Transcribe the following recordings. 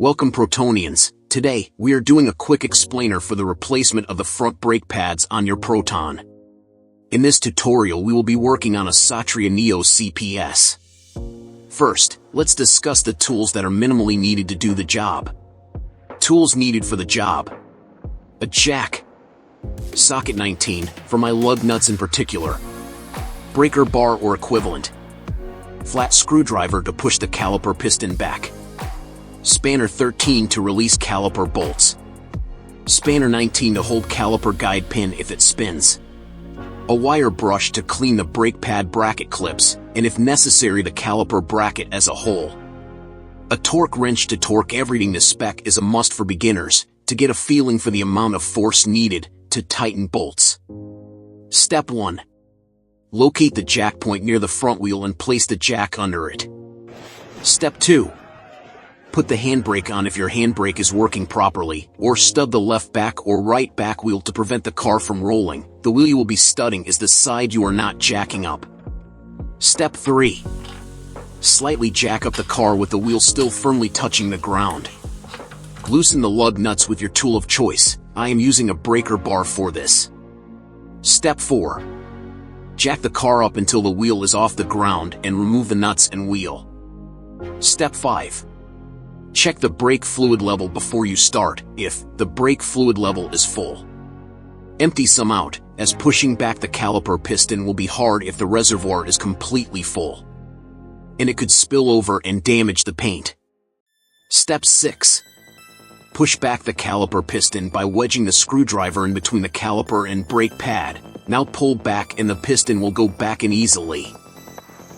Welcome Protonians. Today, we are doing a quick explainer for the replacement of the front brake pads on your Proton. In this tutorial we will be working on a Satria Neo CPS. First, let's discuss the tools that are minimally needed to do the job. Tools needed for the job. A jack. Socket 19, for my lug nuts in particular. Breaker bar or equivalent. Flat screwdriver to push the caliper piston back. Spanner 13 to release caliper bolts. Spanner 19 to hold caliper guide pin if it spins. A wire brush to clean the brake pad bracket clips, and if necessary the caliper bracket as a whole. A torque wrench to torque everything to spec is a must for beginners, to get a feeling for the amount of force needed to tighten bolts. Step 1. Locate the jack point near the front wheel and place the jack under it. Step 2. Put the handbrake on if your handbrake is working properly, or stud the left back or right back wheel to prevent the car from rolling. The wheel you will be studding is the side you are not jacking up. Step 3. Slightly jack up the car with the wheel still firmly touching the ground. Loosen the lug nuts with your tool of choice. I am using a breaker bar for this. Step 4. Jack the car up until the wheel is off the ground and remove the nuts and wheel. Step 5. Check the brake fluid level before you start, if the brake fluid level is full. Empty some out, as pushing back the caliper piston will be hard if the reservoir is completely full. And it could spill over and damage the paint. Step 6. Push back the caliper piston by wedging the screwdriver in between the caliper and brake pad. Now pull back and the piston will go back in easily.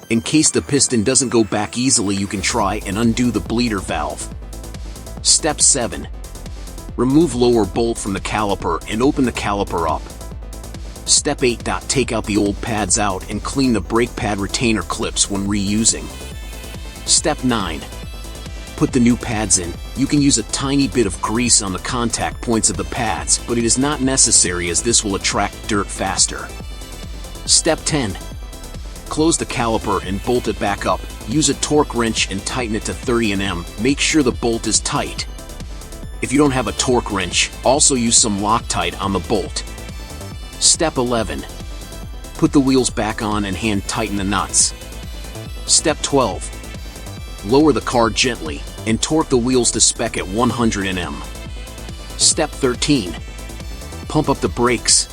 In case the piston doesn't go back easily, you can try and undo the bleeder valve. Step 7. Remove lower bolt from the caliper and open the caliper up. Step 8. Take out the old pads out and clean the brake pad retainer clips when reusing. Step 9. Put the new pads in. You can use a tiny bit of grease on the contact points of the pads, but it is not necessary as this will attract dirt faster. Step 10. Close the caliper and bolt it back up. Use a torque wrench and tighten it to 30 Nm. Make sure the bolt is tight. If you don't have a torque wrench, also use some Loctite on the bolt. Step 11. Put the wheels back on and hand tighten the nuts. Step 12. Lower the car gently and torque the wheels to spec at 100 Nm. Step 13. Pump up the brakes.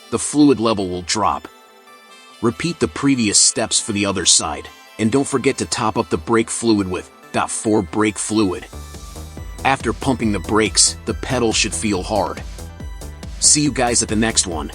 The fluid level will drop. Repeat the previous steps for the other side, and don't forget to top up the brake fluid with .4 brake fluid. After pumping the brakes, the pedal should feel hard. See you guys at the next one.